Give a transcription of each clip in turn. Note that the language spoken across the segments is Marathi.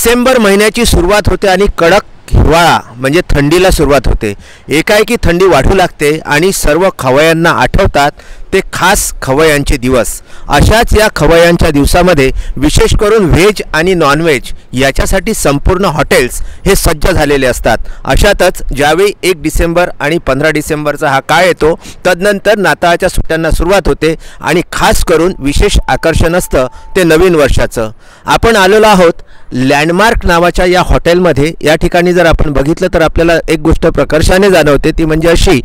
डिसेंबर महिन्याची सुरुवात होते आणि कडक हिवाळा म्हणजे थंडीला सुरुवात होते। एकाएकी थंडी वाढू लागते आणि सर्व खवय्यांना आठवतात ते खास खवय्यांचे दिवस। अशाच या खवय्यांच्या दिवसामध्ये विशेष करून व्हेज आणि नॉनव्हेज याच्यासाठी संपूर्ण हॉटेल्स हे सज्ज झालेले असतात। अशातच ज्यावेळी 1 डिसेंबर आणि 15 डिसेंबरचा हा काळ येतो, तदनंतर नाताळच्या सुट्ट्यांना सुरुवात होते आणि खास करून विशेष आकर्षण असतं ते नवीन वर्षाचं। आपण आलेलो आहोत लँडमार्क नावाच्या या हॉटेलमध्ये। या ठिकाणी जर आपण बघितलं तर आपल्याला एक गोष्ट प्रकर्षाने जाणवते, ती म्हणजे अशी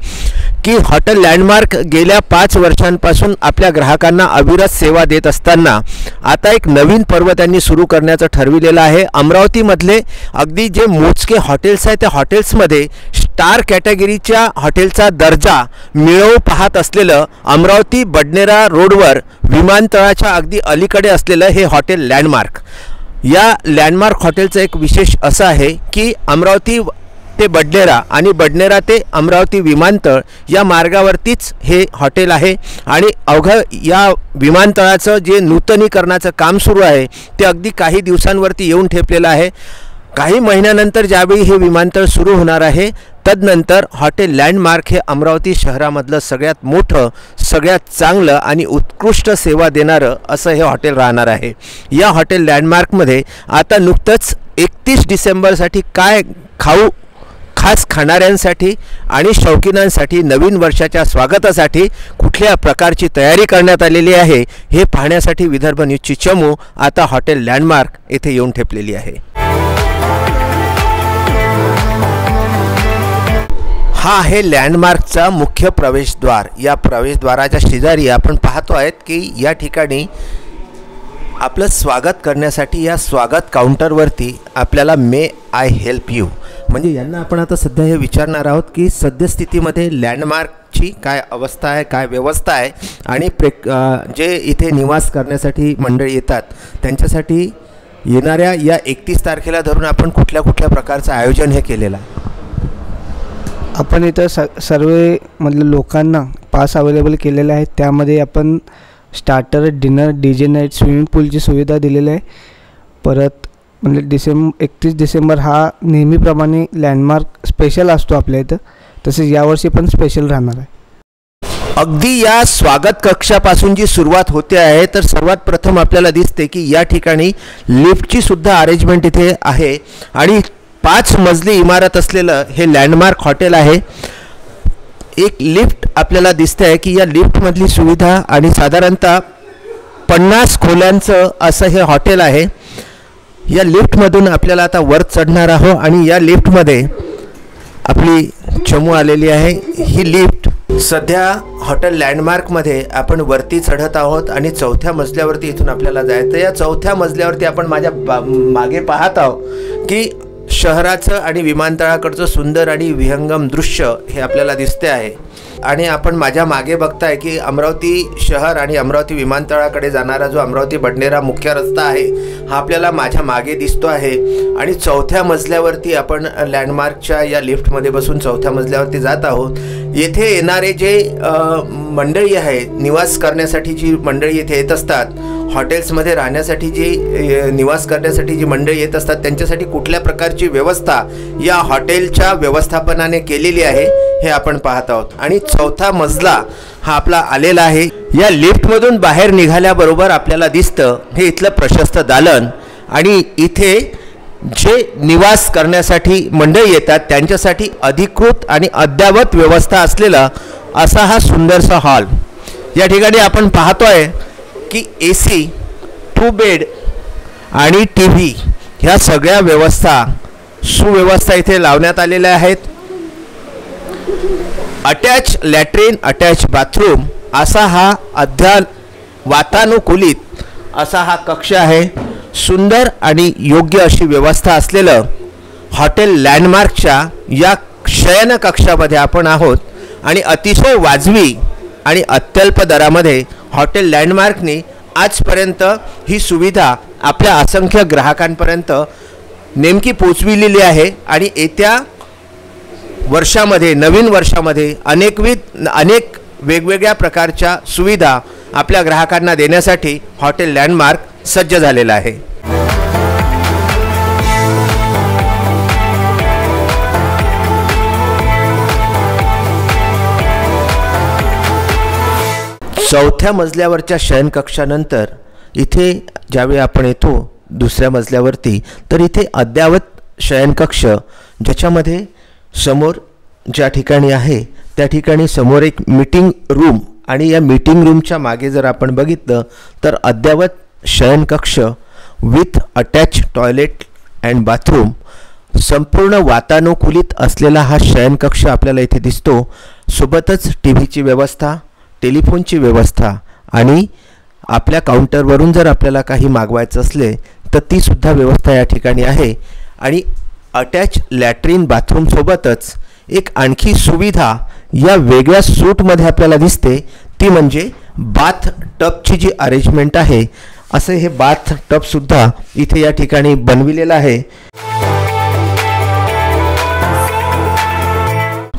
की हॉटेल लँडमार्क गेल्या 5 वर्षांपासून आपल्या ग्राहकांना अविरत सेवा देत असताना आता एक नवीन पर्व त्यांनी सुरू करण्याचं ठरविलेलं आहे। अमरावतीमधले अगदी जे मोजके हॉटेल्स आहेत त्या हॉटेल्समध्ये स्टार कॅटेगरीच्या हॉटेलचा दर्जा मिळवू पाहत असलेलं अमरावती बडनेरा रोडवर विमानतळाच्या अगदी अलीकडे असलेलं हे हॉटेल लँडमार्क। या लँडमार्क हॉटेलचं एक विशेष असं आहे की अमरावती ते बडनेरा आणि बडनेरा ते अमरावती विमानतळ या मार्गावरतीच हे हॉटेल आहे आणि अवघं या विमानतळाचं जे नूतनीकरणाचं काम सुरू आहे ते अगदी काही दिवसांवरती येऊन ठेपलेलं आहे। काही महिन्यानंतर ज्यावेळी हे विमानतळ सुरू होणार आहे, तदनंतर हॉटेल लँडमार्क हे अमरावती शहरामधलं सगळ्यात मोठं, सगळ्यात चांगलं आणि उत्कृष्ट सेवा देणारं असं हे हॉटेल राहणार आहे। या हॉटेल लँडमार्कमध्ये आता नुकतंच 31 डिसेंबरसाठी काय खाऊ खास खाणाऱ्यांसाठी आणि शौकीनांसाठी नवीन वर्षाच्या स्वागतासाठी कुठल्या प्रकारची तयारी करण्यात आलेली आहे हे पाहण्यासाठी विदर्भ न्यूजची चमू आता हॉटेल लँडमार्क येथे येऊन ठेपलेली आहे। हा आहे लँडमार्कचा मुख्य प्रवेशद्वार। या प्रवेशद्वाराच्या शेजारी आपण पाहतो आहेत की या ठिकाणी आपलं स्वागत करण्यासाठी या स्वागत काउंटरवरती आपल्याला मे आय हेल्प यू म्हणजे यांना आपण आता सध्या हे विचारणार आहोत की सद्यस्थितीमध्ये लँडमार्कची काय अवस्था आहे, काय व्यवस्था आहे आणि जे इथे निवास करण्यासाठी मंडळी येतात त्यांच्यासाठी येणाऱ्या या 31 तारखेला धरून आपण कुठल्या कुठल्या प्रकारचं आयोजन हे केलेलं आहे। आपण इथं सर्वेमधल्या लोकांना पास अवेलेबल केलेले आहेत। त्यामध्ये आपण starter, dinner, DJ night, swimming पूलची सुविधा दिलेली आहे। परत म्हणजे 31 डिसेंबर हा नेहमीप्रमाणे लँडमार्क स्पेशल असतो आपल्या इथं, तसेच यावर्षी पण स्पेशल राहणार आहे। अगदी या स्वागत कक्षापासून जी सुरुवात होते आहे तर सर्वात प्रथम आपल्याला दिसते की या ठिकाणी लिफ्टची सुद्धा अरेंजमेंट इथे आहे आणि 5 मजली इमारत असलेलं हे लँडमार्क हॉटेल आहे। एक लिफ्ट आपल्याला दिसते आहे की या लिफ्टमधली सुविधा आणि साधारणतः 50 खोल्यांचं असं हे हॉटेल आहे। या लिफ्टमधून आपल्याला आता वर चढणार आहोत आणि या लिफ्टमध्ये आपली चमू आलेली आहे। ही लिफ्ट सध्या हॉटेल लँडमार्कमध्ये आपण वरती चढत आहोत आणि 4थ्या मजल्यावरती इथून आपल्याला जायचं। या 4थ्या मजल्यावरती आपण माझ्या मागे पाहत आहोत की शहराचं आणि विमानतळाकडचं सुंदर आणि विहंगम दृश्य हे आपल्याला दिसते आहे आणि आपण माझ्या मागे बघताय की अमरावती शहर आणि अमरावती विमानतळाकडे जाणारा जो अमरावती बडनेरा मुख्य रस्ता आहे हा आपल्याला माझ्या मागे दिसतो आहे आणि 4थ्या मजल्यावरती आपण लँडमार्कच्या या लिफ्टमध्ये बसून 4थ्या मजल्यावरती जात आहोत। येथे येणारे जे मंडळी आहे, निवास करण्यासाठी जी मंडळी येथे येत असतात, हॉटेल्समध्ये राहण्यासाठी जी निवास करण्यासाठी जी मंडळी येत असतात त्यांच्यासाठी कुठल्या प्रकारची व्यवस्था या हॉटेलच्या व्यवस्थापनाने केलेली आहे हे आपण पाहत आहोत। आणि 4था मजला हा आपला आलेला आहे। या लिफ्टमधून बाहेर निघाल्याबरोबर आपल्याला दिसतं हे इथलं प्रशस्त दालन आणि इथे जे निवास करण्यासाठी मंडळी येतात त्यांच्यासाठी अधिकृत आणि अद्ययावत व्यवस्था असलेला असा हा सुंदरसा हॉल। या ठिकाणी आपण पाहतोय की AC, 2 बेड आणि TV ह्या सगळ्या व्यवस्था सुव्यवस्था इथे लावण्यात आलेल्या आहेत। अटॅच लॅट्रिन, अटॅच बाथरूम असा हा वातानुकूलित असा हा कक्ष आहे। सुंदर आणि योग्य अशी व्यवस्था असलेलं हॉटेल लँडमार्कच्या या शयन कक्षामध्ये आपण आहोत आणि अतिशय वाजवी आणि अत्यल्प दरामध्ये हॉटेल लँडमार्कने आजपर्यंत ही सुविधा आपल्या असंख्य ग्राहकांपर्यंत नेमकी पोचविलेली आहे आणि येत्या वर्षामध्ये, नवीन वर्षामध्ये अनेक वेगवेगळ्या प्रकारच्या सुविधा आपल्या ग्राहकांना देण्यासाठी हॉटेल लँडमार्क सज्ज झालेला आहे। चौथ्या मजल्यावरच्या शयनकक्षानंतर इथे ज्यावेळी आपण येतो दुसऱ्या मजल्यावरती, तर इथे अद्ययावत शयनकक्ष, ज्याच्यामध्ये समोर ज्या ठिकाणी आहे त्या ठिकाणी समोर एक मीटिंग रूम, आणि या मीटिंग रूमच्या मागे जर आपण बघितलं तर अद्ययावत शयनकक्ष with attach toilet and bathroom, संपूर्ण वातानुकूलित असलेला हा शयनकक्ष आपल्याला इथे दिसतो. सोबतच टीव्हीची व्यवस्था, टेलिफोनची व्यवस्था, आणि आपल्या काउंटरवरून जर आपल्याला काही मागवायचं असले तर ती सुद्धा व्यवस्था या ठिकाणी आहे. आणि अटॅच लॅट्रिन बाथरूमसोबतच एक आणखी सुविधा या वेगळ्या सूटमध्ये आपल्याला दिसते, ती म्हणजे बाथ टबची जी अरेंजमेंट आहे. असे हे बाथ टबसुद्धा इथे या ठिकाणी बनविलेलं आहे.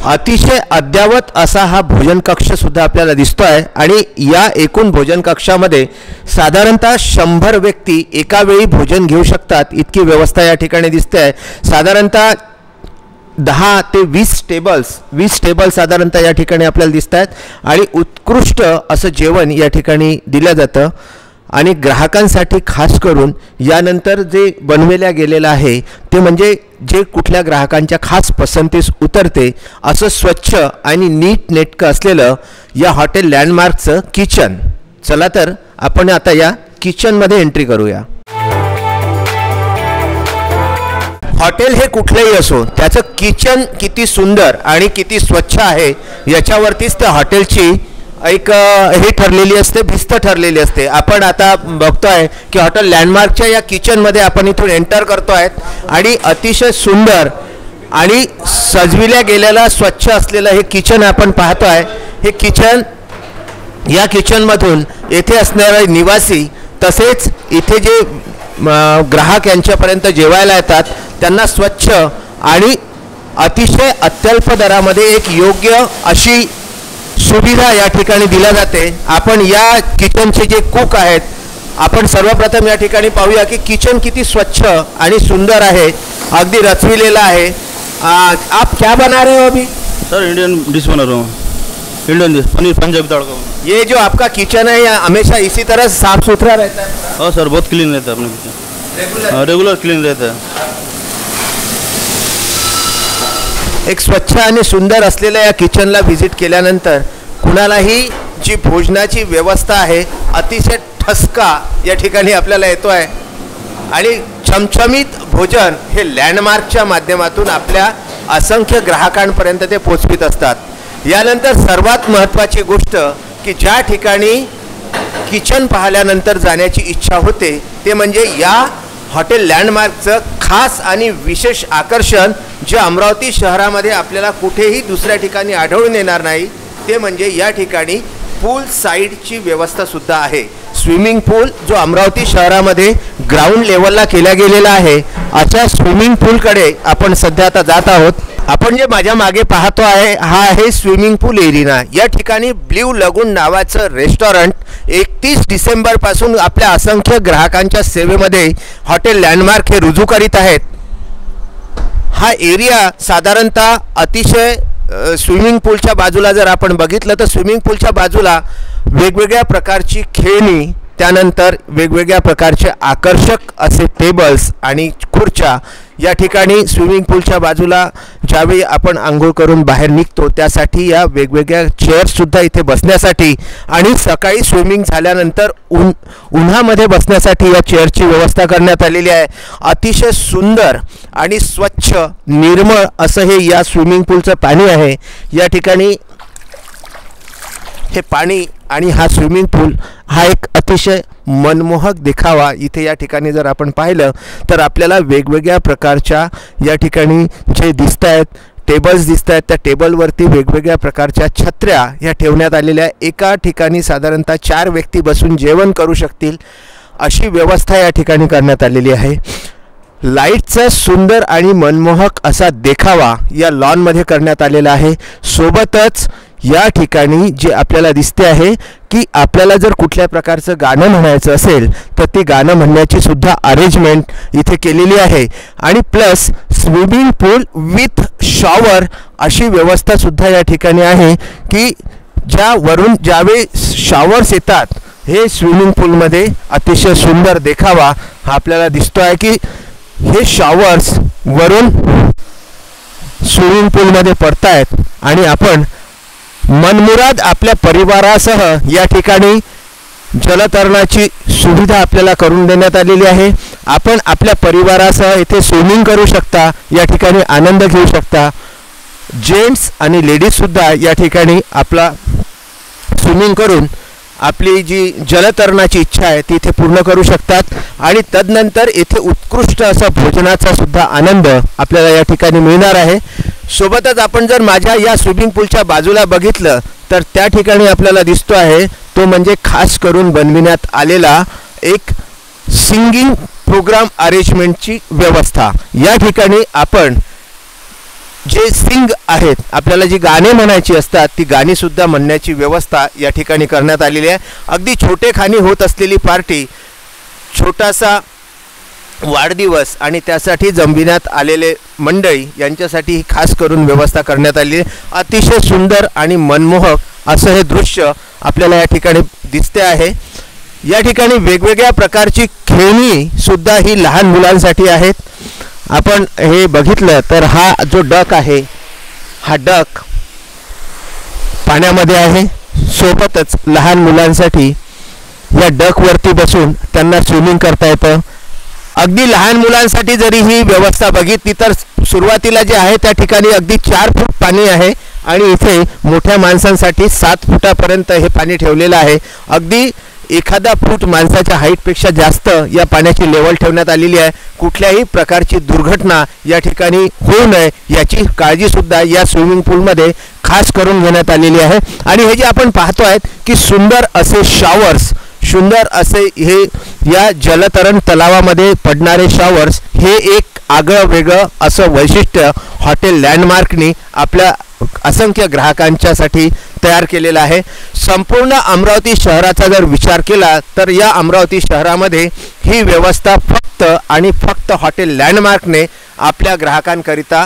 अतिशय अद्ययावत असा हा भोजन कक्ष सुद्धा आपल्याला दिसतो आहे. आणि या एकूण भोजन कक्षामध्ये साधारणतः 100 व्यक्ती एका वेळी भोजन घेऊ शकतात, इतकी व्यवस्था या ठिकाणी दिसते आहे. साधारणतः 10 ते 20 टेबल्स साधारणतः या ठिकाणी आपल्याला दिसत आहेत. आणि उत्कृष्ट असं जेवण या ठिकाणी दिलं जातं. आणि ग्राहकांसाठी खास करून यानंतर जे बनवल्या गेलेलं आहे ते म्हणजे जे कुठल्या ग्राहकांच्या खास पसंतीस उतरते असं स्वच्छ आणि नीटनेटकं असलेलं या हॉटेल लँडमार्कचं किचन. चला तर आपण आता या किचनमध्ये एंट्री करूया. हॉटेल हे कुठलंही असो, त्याचं किचन किती सुंदर आणि किती स्वच्छ आहे याच्यावरतीच त्या हॉटेलची एक हे ठरलेली असते, भिस्त ठरलेली असते. आपण आता बघतोय की हॉटेल लँडमार्कच्या या किचनमध्ये आपण इथून एंटर करतो आहेत. आणि अतिशय सुंदर आणि सजविल्या गेलेलं स्वच्छ असलेलं हे किचन आपण पाहतो आहे. हे किचन, या किचनमधून येथे असणारे निवासी तसेच इथे जे ग्राहक यांच्यापर्यंत जेवायला येतात त्यांना स्वच्छ आणि अतिशय अत्यल्प दरामध्ये एक योग्य अशी सुविधा या ठिकाणी दिल्या जाते. आपण या किचनचे जे कुक आहेत, आपण सर्वप्रथम या ठिकाणी पाहूया की किचन किती स्वच्छ आणि सुंदर आहे, अगदी रचविलेला आहे. आप क्या बना रहे हो अभी? सर इंडियन डिश बना रहा हूँ, इंडियन डिश, पनीर पंजाबी तड़का. ये जो आपका किचन है यह हमेशा इसी तरह साफ सुथरा रहता है? हाँ सर, बहुत क्लीन रहता है अपने किचन, रेगुलर क्लीन रहता है. एक स्वच्छ आणि सुंदर असलेल्या या किचनला व्हिजिट केल्यानंतर कुणालाही जी भोजनाची व्यवस्था आहे अतिशय ठसका या ठिकाणी आपल्याला येतो आहे. आणि चमचमीत भोजन हे लँडमार्कच्या माध्यमातून आपल्या असंख्य ग्राहकांपर्यंत ते पोचवित असतात. यानंतर सर्वात महत्त्वाची गोष्ट की ज्या ठिकाणी किचन पाहिल्यानंतर जाण्याची इच्छा होते ते म्हणजे या हॉटेल लँडमार्कचं खास आणि विशेष आकर्षण जे अमरावती शहरामध्ये आपल्याला कुठेही दुसऱ्या ठिकाणी आढळून येणार नाही, ते म्हणजे या ठिकाणी पूल साईडची व्यवस्थासुद्धा आहे. स्विमिंग पूल जो अमरावती शहरामध्ये ग्राउंड लेवलला केला गेलेला आहे, अशा स्विमिंग पूलकडे आपण सध्या आता जात आहोत. आपण जे माझ्या मागे पाहतो आहे हा आहे स्विमिंग पूल एरिना. या ठिकाणी ब्ल्यू लगून नावाचं रेस्टॉरंट 31 डिसेंबरपासून आपल्या असंख्य ग्राहकांच्या सेवेमध्ये हॉटेल लँडमार्क हे रुजू करीत आहेत. हा एरिया साधारणतः अतिशय स्विमिंग पूलच्या बाजूला जर आपण बघितलं तर स्विमिंग पूलच्या बाजूला वेगवेगळ्या प्रकारची खेळणी, त्यानंतर वेगवेगळ्या प्रकारचे आकर्षक असे टेबल्स आणि खुर्च्या या ठिकाणी स्विमिंग पूलच्या बाजूला ज्यावेळी आपण आंघोळ करून बाहेर निघतो त्यासाठी या वेगवेगळ्या चेअर्ससुद्धा इथे बसण्यासाठी आणि सकाळी स्विमिंग झाल्यानंतर उन्हामध्ये बसण्यासाठी या चेअरची व्यवस्था करण्यात आलेली आहे. अतिशय सुंदर आणि स्वच्छ निर्मळ असं हे या स्विमिंग पूलचं पाणी आहे. या ठिकाणी हे पाणी आणि हा स्विमिंग पूल हा एक अतिशय मनमोहक दिखावा इथे या ठिकाणी जर आपण पाहिलं तर आपल्याला वेगवेगळ्या प्रकारच्या या ठिकाणी जे दिसत आहेत टेबल्स दिसत आहेत, त्या टेबलवरती वेगवेगळ्या प्रकारच्या छत्र्या या ठेवण्यात आलेल्या. एका ठिकाणी साधारणतः 4 व्यक्ती बसून जेवण करू शकतील अशी व्यवस्था या ठिकाणी करण्यात आलेली आहे. लाईटचा सुंदर आणि मनमोहक असा देखावा या लॉनमध्ये करण्यात आलेला आहे. सोबतच या ठिकाणी जे आपल्याला दिसते आहे की आपल्याला जर कुठल्या प्रकारचं गाणं म्हणायचं असेल तर ते गाणं म्हणण्याची सुद्धा अरेंजमेंट इथे केलेली आहे. आणि plus swimming pool with shower अशी व्यवस्था सुद्धा या ठिकाणी आहे की ज्या वरून ज्यावेळी शॉवर्स येतात हे स्विमिंग पूलमध्ये अतिशय सुंदर देखावा हा आपल्याला दिसतो आहे की हे शॉवर्स वरून स्विमिंग पूलमध्ये पडत आहेत आणि आपण मनमुराद आपल्या परिवारासह या ठिकाणी जलतरणाची सुविधा आपल्याला करून देण्यात आलेली आहे. आपण आपल्या परिवारासह इथे स्विमिंग करू शकता, या ठिकाणी आनंद घेऊ शकता. जेंट्स आणि लेडीजसुद्धा या ठिकाणी आपला स्विमिंग करून आपली जी जलतरणाची इच्छा आहे ती इथे पूर्ण करू शकतात आणि तदनंतर इथे उत्कृष्ट असा भोजनाचा सुद्धा आनंद आपल्याला या ठिकाणी मिळणार आहे. सोबतच आपण जर माझ्या या स्विमिंग पूलच्या बाजूला बघितलं तर त्या ठिकाणी आपल्याला दिसतो आहे तो म्हणजे खास करून बनविण्यात आलेला एक सिंगिंग प्रोग्राम अरेंजमेंटची व्यवस्था. या ठिकाणी आपण जे सिंग आहेत आपल्याला जी गाणे म्हणायची असतात ती गाणीसुद्धा म्हणण्याची व्यवस्था या ठिकाणी करण्यात आलेली आहे. अगदी छोटेखानी होत असलेली पार्टी, छोटासा वाढदिवस आणि त्यासाठी जमविण्यात आलेले मंडळी यांच्यासाठी ही खास करून व्यवस्था करण्यात आली आहे. अतिशय सुंदर आणि मनमोहक असं हे दृश्य आपल्याला या ठिकाणी दिसते आहे. या ठिकाणी वेगवेगळ्या प्रकारची खेळणीसुद्धा ही लहान मुलांसाठी आहेत. आपण हे बघितलं तर हा जो डक आहे हा डक पाण्यामध्ये आहे. सोबतच लहान मुलांसाठी या डकवरती बसून त्यांना स्विमिंग करता येतं. अगदी लहान मुलांसाठी जरी ही व्यवस्था बघितली तर सुरुवातीला जे आहे त्या ठिकाणी अगदी 4 फूट पाणी आहे आणि इथे मोठ्या माणसांसाठी 7 फुटापर्यंत हे पाणी ठेवलेलं आहे. अगदी एखादा फूट माणसाच्या हाईटपेक्षा जास्त या पाण्याची लेवल ठेवण्यात आलेली आहे. कुठल्याही प्रकारची दुर्घटना या ठिकाणी होऊ नये याची काळजीसुद्धा या स्विमिंग पूलमध्ये खास करून घेण्यात आलेली आहे. आणि हे जे आपण पाहतो आहेत की सुंदर असे शॉवर्स, सुंदर असे हे या जलतरण तलावामध्ये पडणारे शॉवर्स हे एक आगळं वेगळं असं वैशिष्ट्य हॉटेल लँडमार्कनी आपल्या असंख्य ग्राहकांच्यासाठी तयार केलेला आहे. संपूर्ण अमरावती शहराचा जर विचार केला तर या अमरावती शहरामध्ये ही व्यवस्था फक्त आणि फक्त हॉटेल लँडमार्कने आपल्या ग्राहकांकरिता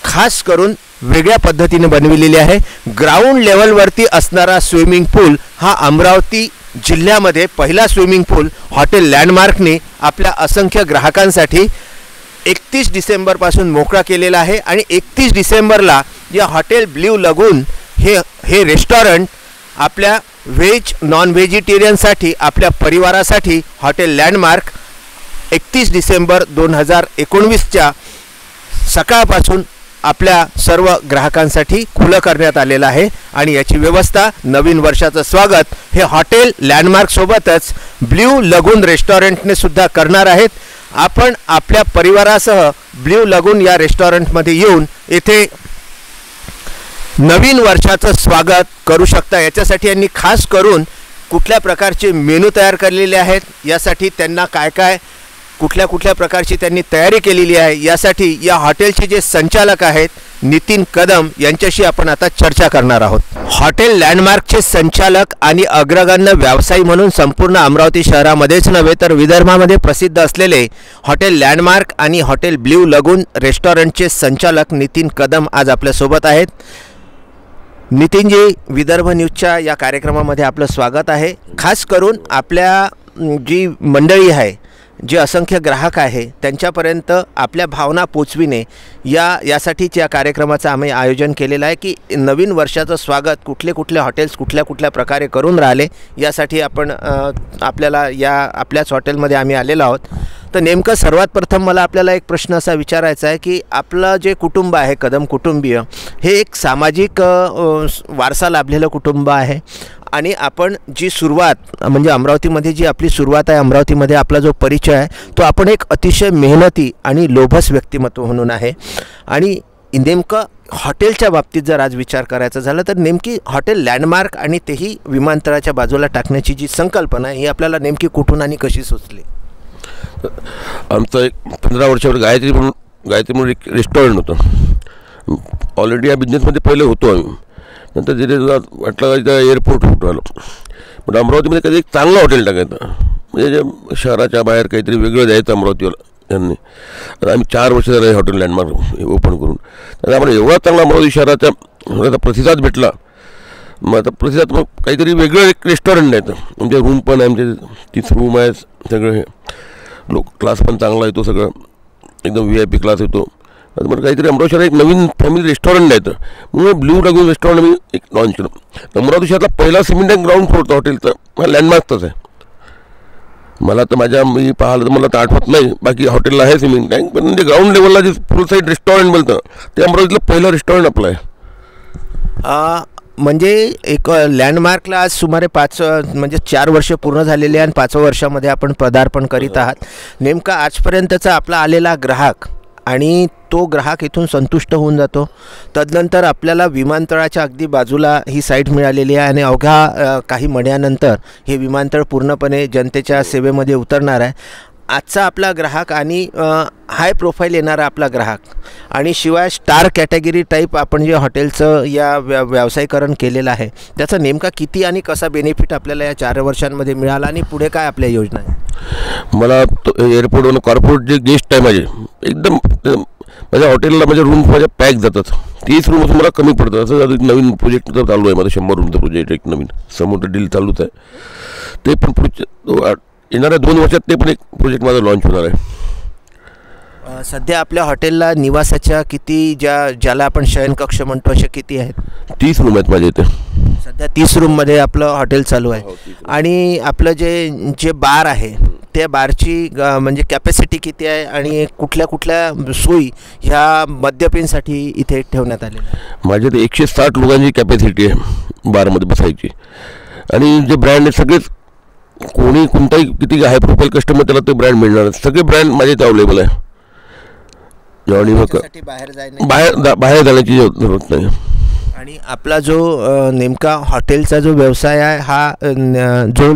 खास करून वेगळ्या पद्धतीने बनविलेली आहे. ग्राउंड लेवलवरती असणारा स्विमिंग पूल हा अमरावती जिल्ह्यामध्ये पहिला स्विमिंग पूल हॉटेल लँडमार्कने आपल्या असंख्य ग्राहकांसाठी 31 डिसेंबरपासून मोकळा केलेला आहे. आणि 31 डिसेंबरला या हॉटेल ब्ल्यू लगून हे रेस्टॉरंट आपल्या व्हेज नॉन व्हेजिटेरियनसाठी आपल्या परिवारासाठी हॉटेल लँडमार्क 31 डिसेंबर 2019च्या सकाळपासून आपल्या सर्व ग्राहकांसाठी खुलं करण्यात आलेलं आहे. आणि याची व्यवस्था नवीन वर्षाचं स्वागत हे हॉटेल लँडमार्कसोबतच ब्ल्यू लगून रेस्टॉरंटने सुद्धा करणार आहेत. आपण आपल्या परिवारासह ब्ल्यू लगून या रेस्टॉरंटमध्ये येऊन येथे नवीन वर्षाचं स्वागत करू शकता. याच्यासाठी यांनी खास करून कुठल्या प्रकारचे मेनू तयार केलेले आहेत, यासाठी त्यांना काय काय कुठल्या प्रकारची त्यांनी तयारी केलेली आहे यासाठी या हॉटेलचे जे संचालक आहेत नितीन कदम यांच्याशी आपण आता चर्चा करणार आहोत. हॉटेल लँडमार्कचे संचालक आणि अग्रगण्य व्यावसायी म्हणून संपूर्ण अमरावती शहरामध्येच नव्हे तर विदर्भामध्ये प्रसिद्ध असलेले हॉटेल लँडमार्क आणि हॉटेल ब्ल्यू लगून रेस्टॉरंटचे संचालक नितीन कदम आज आपल्यासोबत आहेत. नितीनजी, विदर्भ न्यूजच्या या कार्यक्रमामध्ये आपलं स्वागत आहे. खास करून आपल्या जी मंडळी आहे, जे असंख्य ग्राहक आहे त्यांच्यापर्यंत आपल्या भावना पोचविणे यासाठीच या कार्यक्रमाचं आम्ही आयोजन केलेलं आहे की नवीन वर्षाचं स्वागत कुठले हॉटेल्स कुठल्या प्रकारे करून राहिले यासाठी आपण आपल्याला या आपल्याच हॉटेलमध्ये आम्ही आलेलो आहोत. तर नेमकं सर्वात प्रथम मला आपल्याला एक प्रश्न असा विचारायचा आहे की आपलं जे कुटुंब आहे कदम कुटुंबीय हे एक सामाजिक वारसा लाभलेलं कुटुंब आहे आणि आपण जी सुरुवात म्हणजे अमरावतीमध्ये जी आपली सुरुवात आहे, अमरावतीमध्ये आपला जो परिचय आहे तो आपण एक अतिशय मेहनती आणि लोभस व्यक्तिमत्व म्हणून आहे. आणि नेमकं हॉटेलच्या बाबतीत जर आज विचार करायचा झाला तर नेमकी हॉटेल लँडमार्क आणि तेही विमानतळाच्या बाजूला टाकण्याची जी संकल्पना आहे ही आपल्याला नेमकी कुठून आणि कशी सुचली? आमचं एक 15 वर्षावर गायत्री म्हणून एक रेस्टॉरंट होतं. ऑलरेडी या बिझनेसमध्ये पहिले होतो आम्ही. नंतर तिथे वाटलं इथं एअरपोर्ट कुठं आलो, पण अमरावतीमध्ये कधी एक चांगलं हॉटेल टाकायचं म्हणजे जे शहराच्या बाहेर काहीतरी वेगळं द्यायचं अमरावतीला त्यांनी. आता आम्ही 4 वर्ष झाले हॉटेल लँडमार्क ओपन करून. तर आम्हाला एवढा चांगला अमरावती शहराचा प्रतिसाद भेटला मग आता प्रतिसाद मग काहीतरी वेगळं एक रेस्टॉरंट आहे. म्हणजे रूम पण आहे, म्हणजे 30 रूम आहे, सगळं हे क्लास पण चांगला येतो, सगळं एकदम VIP क्लास येतो. मग काहीतरी अमरावती शहरात एक नवीन फॅमिली रेस्टॉरंट आहे. म्हणून ब्ल्यू लागून रेस्टॉरंट मी एक लॉन्च केलं. अमरावती शहरातला पहिला सिमेंट टँक ग्राउंड फ्लोअरचा हॉटेलचा हा लँडमार्कच आहे. मला तर मी पाहिलं तर मला तर आठवत नाही, बाकी हॉटेलला आहे सिमेंट टँक, पण म्हणजे ग्राउंड लेवलला जे फुल साईड रेस्टॉरंट बोलतं ते अमरावतीतलं पहिलं रेस्टॉरंट आपलं आहे. म्हणजे एक लँडमार्कला आज सुमारे 4 वर्ष पूर्ण झालेले आणि 5व्या वर्षामध्ये आपण पदार्पण करीत आहात. नेमका आजपर्यंतचा आपला आलेला ग्राहक आणि तो ग्राहक इथून संतुष्ट होऊन जातो. तदनंतर आपल्याला विमानतळाच्या अगदी बाजूला ही साईट मिळालेली आहे आणि अवघ्या काही महिन्यानंतर हे विमानतळ पूर्णपणे जनतेच्या सेवेमध्ये उतरणार आहे. आजचा आपला ग्राहक आणि हाय प्रोफाईल येणारा आपला ग्राहक आणि शिवाय स्टार कॅटेगरी टाईप आपण जे हॉटेलचं या व्यावसायीकरण केलेलं आहे त्याचा नेमका किती आणि कसा बेनिफिट आपल्याला या 4 वर्षांमध्ये मिळाला आणि पुढे काय आपल्या योजना आहे? मला एअरपोर्टवरून कॉर्पोरेट जे गेस्ट आहे माझे एकदम माझ्या हॉटेलला माझ्या रूम माझ्या पॅक जातात. 30 रूम मला कमी पडतात. असं एक नवीन प्रोजेक्ट चालू आहे माझं 100 रूमचं प्रोजेक्ट, एक नवीन समोर डील चालूच आहे. ते पण येणाऱ्या 2 वर्षात ते पण एक प्रोजेक्ट माझा लॉन्च होणार आहे. सध्या आपल्या हॉटेलला निवासाच्या किती ज्याला आपण शयनकक्ष म्हणतो असे किती आहेत? 30 रूम आहेत माझ्या इथे. सध्या 30 रूममध्ये आपलं हॉटेल चालू आहे. आणि आपलं जे बार आहे त्या बारची म्हणजे कॅपॅसिटी किती आहे आणि कुठल्या कुठल्या सोयी ह्या मद्यपींसाठी इथे ठेवण्यात आलेल्या आहे? माझ्या इथे 160 लोकांची कॅपॅसिटी आहे बारमध्ये बसायची. आणि जे ब्रँड आहे सगळेच कोणी कोणताही किती हाय प्रोफाईल कस्टमर त्याला ते ब्रँड मिळणार. सगळे ब्रँड माझ्या इथे अवेलेबल आहे. आणि मग बाहेर जाण्याची जरूरत नाही. आणि आपला जो नेमका हॉटेलचा जो व्यवसाय आहे हा जो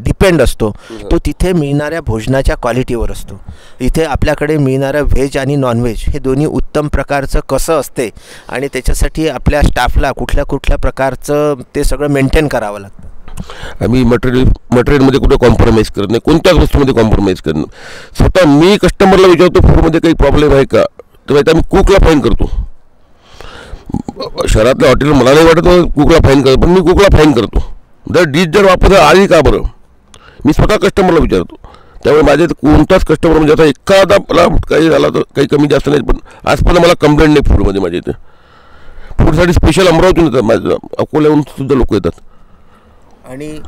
डिपेंड असतो तो तिथे मिळणाऱ्या भोजनाच्या क्वालिटीवर असतो. इथे आपल्याकडे मिळणारं व्हेज आणि नॉनव्हेज हे दोन्ही उत्तम प्रकारचं कसं असते आणि त्याच्यासाठी आपल्या स्टाफला कुठल्या कुठल्या प्रकारचं ते सगळं मेंटेन करावं लागतं. आम्ही मटेरियलमध्ये कुठे कॉम्प्रोमाइज करत नाही, कोणत्याच वस्तूमध्ये कॉम्प्रोमाइज करत नाही. स्वतः मी कस्टमरला विचारतो फूडमध्ये काही प्रॉब्लेम आहे का, तर आम्ही कुकला फाईन करतो. शहरातल्या हॉटेल मला नाही वाटत कुकला फाईन करतो, पण मी कुकला फाईन करतो. जर डिश जर वापरता आली का बरं मी स्वतः कस्टमरला विचारतो. त्यामुळे माझे कोणताच कस्टमर म्हणजे आता एखादा मला काही झाला तर काही कमी जास्त नाही, पण आजपर्यंत मला कंप्लेंट नाही फूडमध्ये. माझ्या इथे फूडसाठी स्पेशल अमरावतीहून येतात, माझं अकोल्याहून सुद्धा लोक येतात. आणि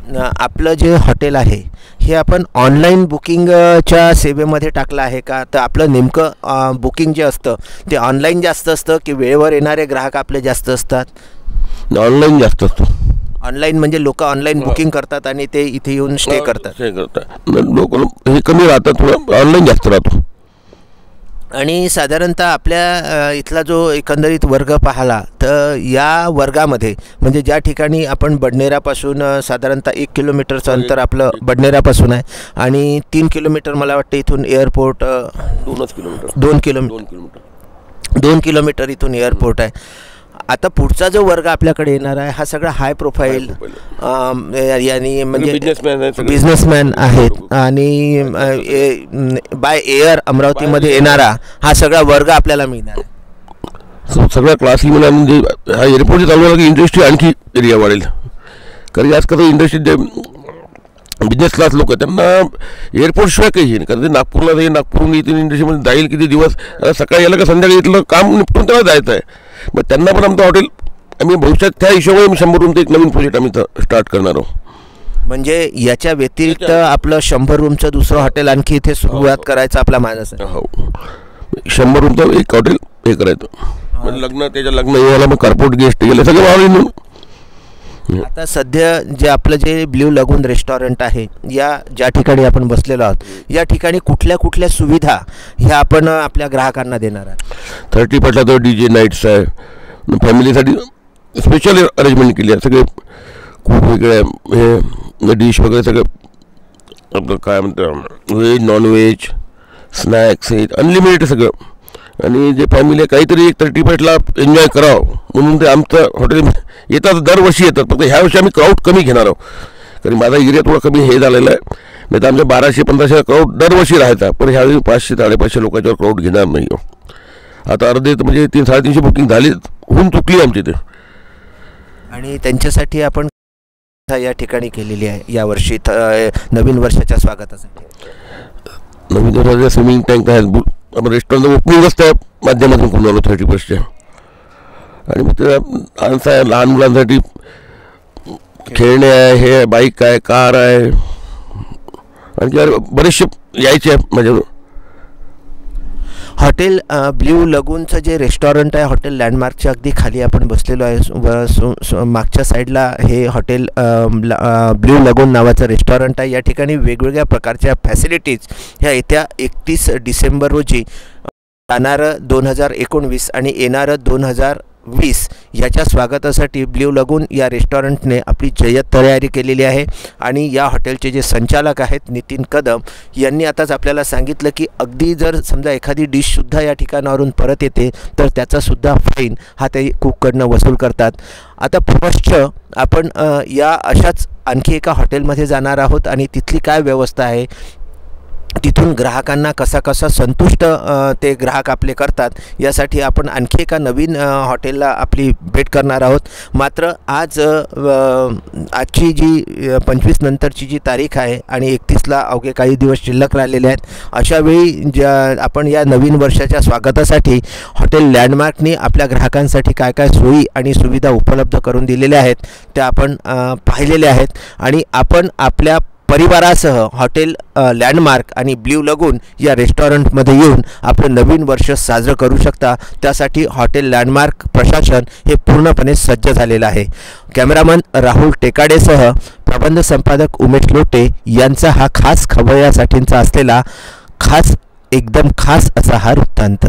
आपलं जे हॉटेल आहे हे आपण ऑनलाईन बुकिंगच्या सेवेमध्ये टाकलं आहे का? तर आपलं नेमकं बुकिंग जे असतं ते ऑनलाईन जास्त असतं की वेळेवर येणारे ग्राहक आपले जास्त असतात? ऑनलाईन जास्त असतं. ऑनलाईन म्हणजे लोक ऑनलाईन बुकिंग करतात आणि ते इथे येऊन स्टे करतात. लोक हे कमी राहतात, थोडं ऑनलाईन जास्त राहतो. आणि साधारणतः आपल्या इथला जो एकंदरीत वर्ग पाहिला तर या वर्गामध्ये म्हणजे ज्या ठिकाणी आपण बडनेरापासून साधारणतः 1 किलोमीटरचं अंतर आपलं बडनेरापासून आहे आणि 3 किलोमीटर मला वाटतं इथून एअरपोर्ट 2 किलोमीटर इथून एअरपोर्ट आहे. आता पुढचा जो वर्ग आपल्याकडे येणार आहे हा सगळा हाय प्रोफाईल यांनी म्हणजे बिझनेसमॅन आहेत आणि बाय एअर अमरावतीमध्ये येणारा हा सगळा वर्ग आपल्याला मिळणार आहे. सगळ्या क्लासली मला म्हणजे हा एअरपोर्ट चालू झाला की इंडस्ट्री आणखी एरिया वाढेल. कारण आजकाल इंडस्ट्री जे बिझनेस क्लास लोक आहेत त्यांना एअरपोर्टशिवाय काही नाही. कारण ते नागपूरला जाईल, नागपूरहून इथे इंडस्ट्रीमध्ये जाईल किती दिवस, सकाळी यायला का संध्याकाळी इथलं काम निपटून त्याला जायचं आहे. मग त्यांना पण आमचं हॉटेल आम्ही भविष्यात त्या हिशोबाने 100 रूमचं एक नवीन प्रोजेक्ट आम्ही स्टार्ट करणार आहोत. म्हणजे याच्या व्यतिरिक्त आपलं 100 रूमचं दुसरं हॉटेल आणखी इथे सुरुवात करायचं आपला मानस आहे. हो, 100 रूमचं एक हॉटेल हे करायचं. म्हणजे त्याच्या लग्न यायला मग कॉर्पोरेट गेस्ट गेले सगळं वाढून. आता सध्या जे आपलं जे ब्ल्यू लगून रेस्टॉरंट आहे या ज्या ठिकाणी आपण बसलेलो आहोत या ठिकाणी कुठल्या कुठल्या सुविधा ह्या आपण आपल्या ग्राहकांना देणार आहात? 30 तर DJ नाईट्स आहे, फॅमिलीसाठी स्पेशल अरेंजमेंट केली आहे. सगळे खूप वेगळे हे डिश वगैरे सगळं आपलं काय म्हणतं व्हेज नॉनव्हेज स्नॅक्स हे अनलिमिटेड सगळं. आणि जे फॅमिली काहीतरी एक 30ला एन्जॉय करावं म्हणून ते आमचं हॉटेल येतात, दरवर्षी येतात. फक्त ह्या वर्षी आम्ही क्राऊड कमी घेणार आहोत कारण माझा एरिया थोडा कमी हे झालेला आहे. नाही तर आमच्या 1200-1500 क्राऊड दरवर्षी राहायचा, पण ह्यावेळी 500-550 लोकांच्यावर क्राऊड घेणार नाही. आता अर्धे म्हणजे 300-350 बुकिंग झाली होऊन चुकली आमची ते. आणि त्यांच्यासाठी आपण या ठिकाणी केलेली आहे यावर्षी नवीन वर्षाच्या स्वागतासाठी? नवीन वर्षाचे स्विमिंग टँक आहेत, आपण रेस्टॉरंट ओपनिंगच त्या माध्यमातून करून आलो 30% आणि मग ते आहे लहान मुलांसाठी खेळणे आहे, हे बाईक आहे, कार आहे, आणखी बरेचसे यायचे आहे माझ्यावर. हॉटेल ब्ल्यू लगूनचं जे रेस्टॉरंट आहे हॉटेल लँडमार्कच्या अगदी खाली आपण बसलेलो आहे. मागच्या साईडला हे हॉटेल ब्ल्यू लगून नावाचं रेस्टॉरंट आहे. या ठिकाणी वेगवेगळ्या प्रकारच्या फॅसिलिटीज ह्या येत्या 31 डिसेंबर रोजी जाणारं 2019 आणि येणारं 2020 याच्या स्वागतासाठी ब्ल्यू लगून या रेस्टॉरंटने आपली जय्यत तयारी केलेली आहे. आणि या हॉटेलचे जे संचालक आहेत नितीन कदम यांनी आताच आपल्याला सांगितलं की अगदी जर समजा एखादी डिशसुद्धा या ठिकाणावरून परत येते तर त्याचासुद्धा फाईन हा ते कुककडनं वसूल करतात. आता पुनश्च आपण या अशाच आणखी एका हॉटेलमध्ये जाणार आहोत आणि तिथली काय व्यवस्था आहे, तिथून ग्राहकांना कसा संतुष्ट ते ग्राहक आपले करतात यासाठी आपण आणखी एका नवीन हॉटेलला आपली भेट करणार आहोत. मात्र आजची जी 25 नंतरची जी तारीख आहे आणि 31ला अवघे काही दिवस शिल्लक राहिलेले आहेत, अशावेळी आपण या नवीन वर्षाच्या स्वागतासाठी हॉटेल लँडमार्कने आपल्या ग्राहकांसाठी काय काय सोयी आणि सुविधा उपलब्ध करून दिलेल्या आहेत त्या आपण पाहिलेल्या आहेत. आणि आपण आपल्या परिवारासह हॉटेल लँडमार्क आणि ब्ल्यू लगून या रेस्टॉरंटमध्ये येऊन आपलं नवीन वर्ष साजरं करू शकता. त्यासाठी हॉटेल लँडमार्क प्रशासन हे पूर्णपणे सज्ज झालेलं आहे. कॅमेरामन राहुल टेकाडेसह प्रबंध संपादक उमेश लोटे यांचा हा खास खवय्यासाठींचा असलेला एकदम खास असा हा वृत्तांत.